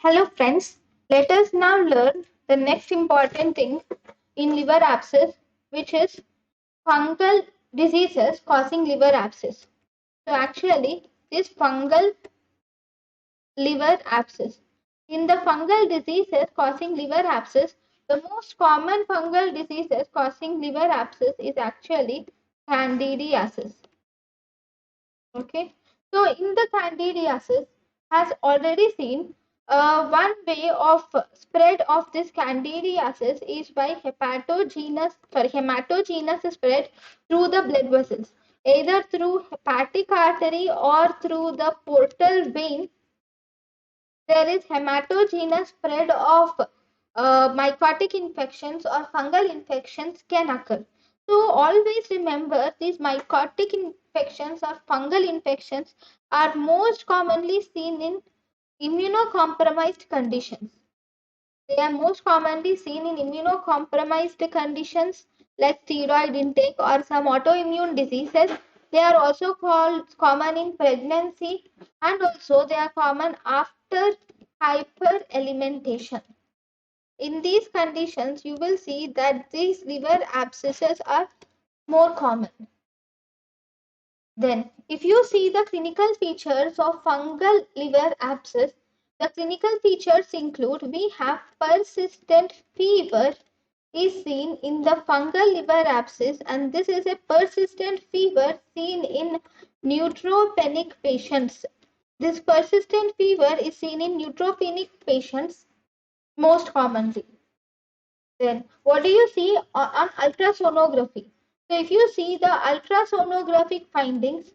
Hello friends, let us now learn the next important thing in liver abscess, which is fungal diseases causing liver abscess. So actually this fungal liver abscess. In the fungal diseases causing liver abscess, the most common fungal diseases causing liver abscess is actually candidiasis. Okay, so in the candidiasis has already seen one way of spread of this candidiasis is by hematogenous spread through the blood vessels, either through hepatic artery or through the portal vein. There is hematogenous spread of mycotic infections or fungal infections can occur. So always remember these mycotic infections or fungal infections are most commonly seen in immunocompromised conditions. They are most commonly seen in immunocompromised conditions like steroid intake or some autoimmune diseases. They are also called common in pregnancy, and also they are common after hyperalimentation. In these conditions, you will see that these liver abscesses are more common. Then, if you see the clinical features of fungal liver abscess, the clinical features include we have persistent fever is seen in the fungal liver abscess, and this is a persistent fever seen in neutropenic patients. This persistent fever is seen in neutropenic patients most commonly. Then, what do you see on ultrasonography? So, if you see the ultrasonographic findings,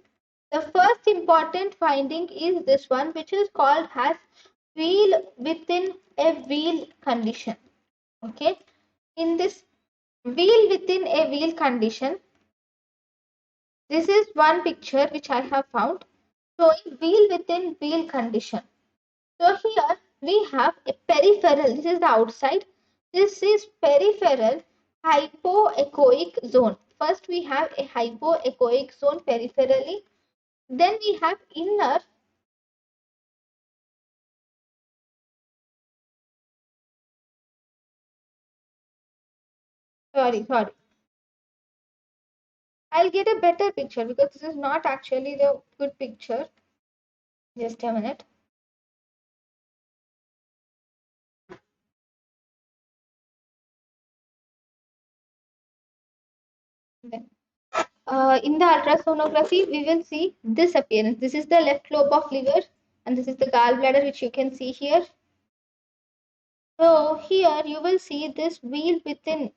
the first important finding is this one, which is called as wheel within a wheel condition. Okay, in this wheel within a wheel condition, this is one picture which I have found showing wheel within wheel condition. So here we have a peripheral, this is the outside, this is peripheral hypoechoic zone. First we have a hypoechoic zone peripherally, then we have inner sorry. I'll get a better picture because this is not actually the good picture. Just a minute. Then, in the ultrasonography, we will see this appearance. This is the left lobe of liver, and this is the gallbladder, which you can see here. So here you will see this wheel within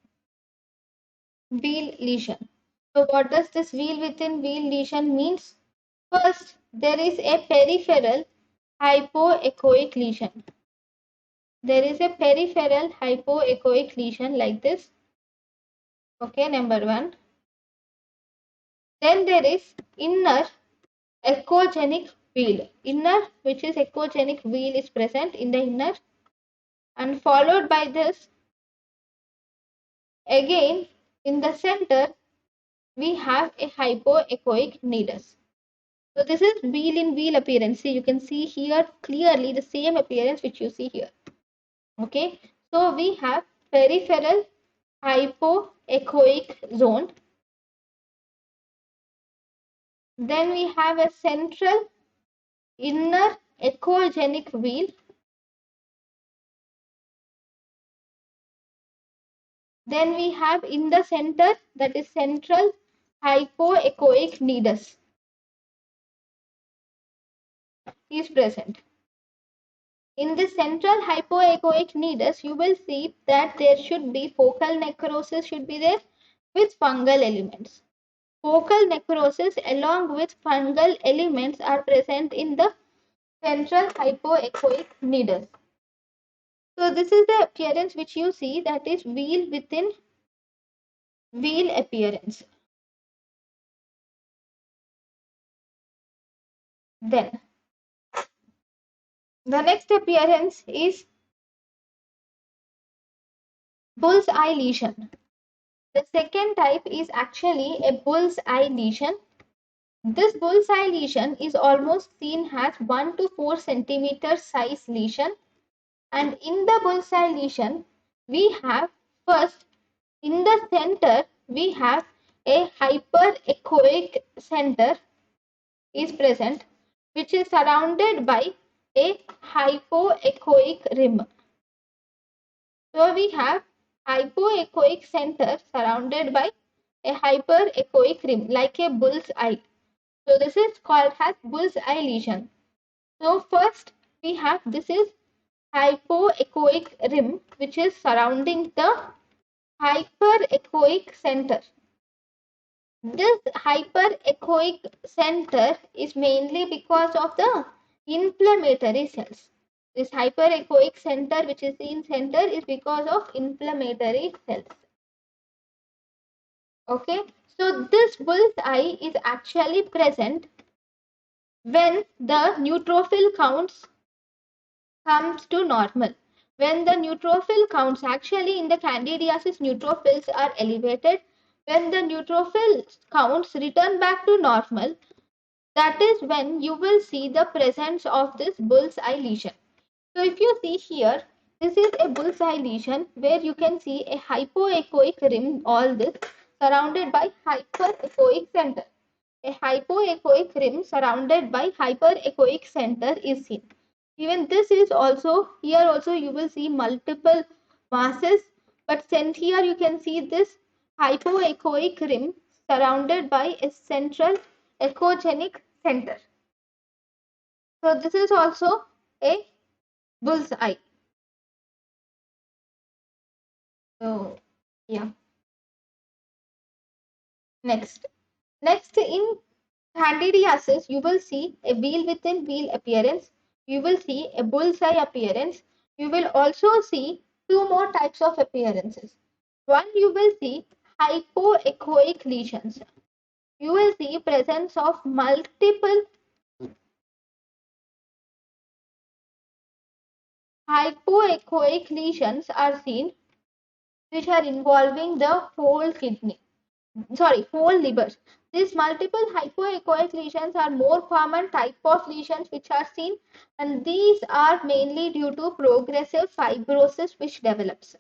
wheel lesion. So what does this wheel within wheel lesion means? First, there is a peripheral hypoechoic lesion. There is a peripheral hypoechoic lesion like this. Okay, number one. Then there is inner echogenic wheel. Inner, which is echogenic wheel, is present in the inner, and followed by this, again in the center, we have a hypoechoic nidus. So this is wheel in wheel appearance. See, you can see here clearly the same appearance which you see here. Okay, so we have peripheral hypoechoic zone. Then we have a central inner echogenic wheel. Then we have in the center, that is central hypoechoic nidus is present. In the central hypoechoic nidus, you will see that there should be focal necrosis should be there with fungal elements. Focal necrosis along with fungal elements are present in the central hypoechoic nidus. So this is the appearance which you see, that is wheel within wheel appearance. Then the next appearance is bull's eye lesion. The second type is actually a bull's eye lesion. This bull's eye lesion is almost seen as 1 to 4 centimeter size lesion. And in the bullseye lesion, we have first, in the center, we have a hyperechoic center is present, which is surrounded by a hypoechoic rim. So we have hypoechoic center surrounded by a hyperechoic rim, like a bull's eye. So this is called as bull's eye lesion. So first we have, this is hypoechoic rim, which is surrounding the hyperechoic center. This hyperechoic center is mainly because of the inflammatory cells. This hyperechoic center, which is in center, is because of inflammatory cells. Okay, so this bull's eye is actually present when the neutrophil counts comes to normal. When the neutrophil counts, actually in the candidiasis, neutrophils are elevated. When the neutrophil counts return back to normal, that is when you will see the presence of this bull's eye lesion. So if you see here, this is a bull's eye lesion where you can see a hypoechoic rim, all this surrounded by hyperechoic center. A hypoechoic rim surrounded by hyperechoic center is seen. Even this is also, here also you will see multiple masses, but here you can see this hypoechoic rim surrounded by a central echogenic center. So this is also a bull's eye. So yeah. Next in candidiasis, you will see a wheel within wheel appearance. You will see a bullseye appearance. You will also see two more types of appearances. One, you will see hypoechoic lesions. You will see presence of multiple hypoechoic lesions are seen, which are involving the whole kidney. Whole liver. These multiple hypoechoic lesions are more common type of lesions which are seen, and these are mainly due to progressive fibrosis which develops.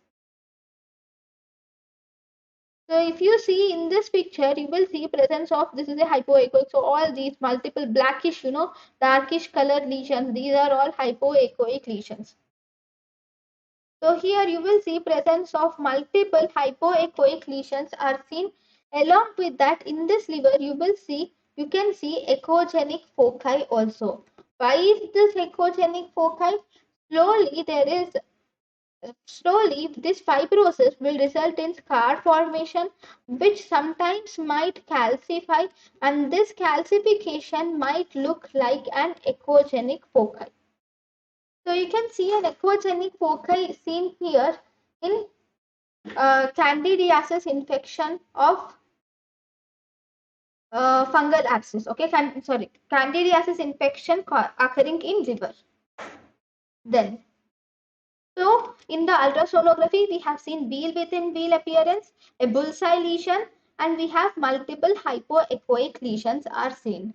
So if you see in this picture, you will see presence of, this is a hypoechoic. So all these multiple blackish, darkish colored lesions, these are all hypoechoic lesions. So here you will see presence of multiple hypoechoic lesions are seen. Along with that, in this liver you can see echogenic foci also. Why is this echogenic foci? Slowly this fibrosis will result in scar formation, which sometimes might calcify, and this calcification might look like an echogenic foci. So you can see an echogenic foci seen here in candidiasis infection of fungal abscess. Okay, candidiasis infection occurring in liver. Then, so in the ultrasonography, we have seen wheel within wheel appearance, a bullseye lesion, and we have multiple hypoechoic lesions are seen.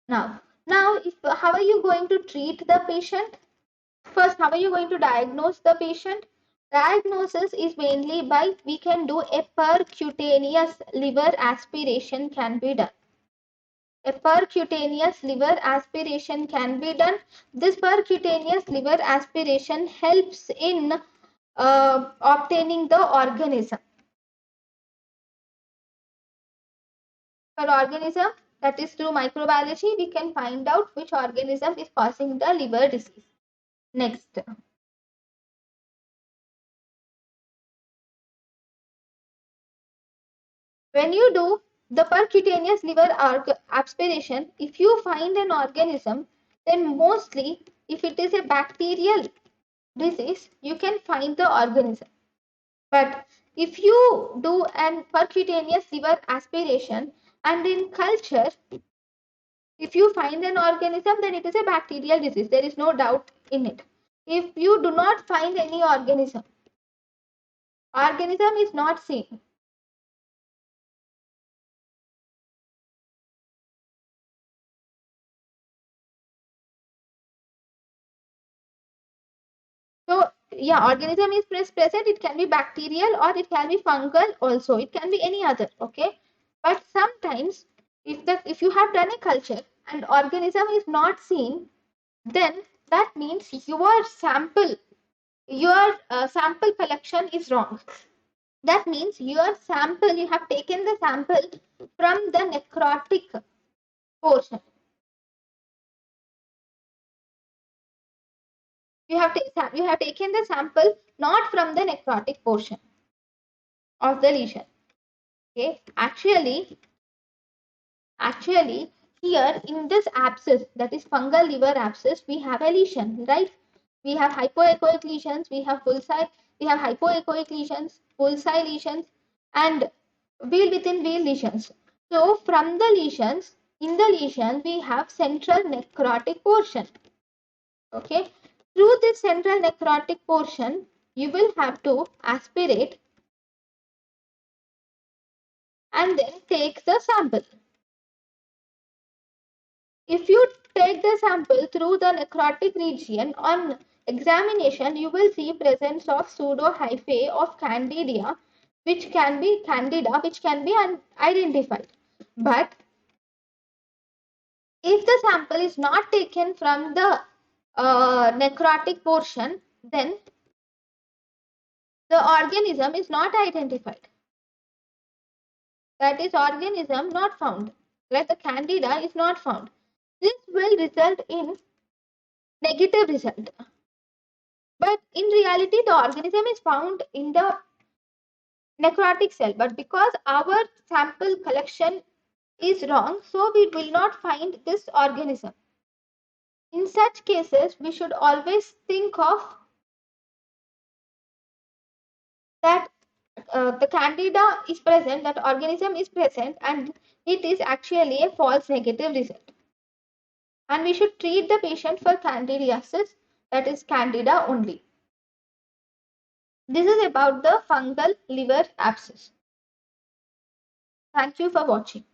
Now, how are you going to treat the patient? First, how are you going to diagnose the patient? Diagnosis is mainly by, we can do a percutaneous liver aspiration can be done. A percutaneous liver aspiration can be done. This percutaneous liver aspiration helps in obtaining the organism. For organism, that is through microbiology, we can find out which organism is causing the liver disease. Next. When you do the percutaneous liver aspiration, if you find an organism, then mostly if it is a bacterial disease, you can find the organism. But if you do an percutaneous liver aspiration and in culture, if you find an organism, then it is a bacterial disease. There is no doubt in it. If you do not find any organism is not seen. So organism is present, it can be bacterial or it can be fungal also. It can be any other, okay? But sometimes if you have done a culture and organism is not seen, then that means your sample collection is wrong. That means you have taken the sample from the necrotic portion. You have taken the sample not from the necrotic portion of the lesion. Okay, actually, here in this abscess, that is fungal liver abscess, we have a lesion, right? We have hypoechoic lesions, we have bullseye, we have hypoechoic lesions, bullseye lesions, and wheel within wheel lesions. So from the lesions, in the lesion, we have central necrotic portion. Okay, through this central necrotic portion, you will have to aspirate and then take the sample. If you take the sample through the necrotic region, on examination, you will see presence of pseudo-hyphae of candida, which can be identified. But if the sample is not taken from the necrotic portion, then the organism is not identified. That is, organism not found. Like the candida is not found. This will result in negative result. But in reality, the organism is found in the necrotic cell. But because our sample collection is wrong, so we will not find this organism. In such cases, we should always think of that the candida is present, that organism is present, and it is actually a false negative result. And we should treat the patient for candidiasis, that is candida only. This is about the fungal liver abscess. Thank you for watching.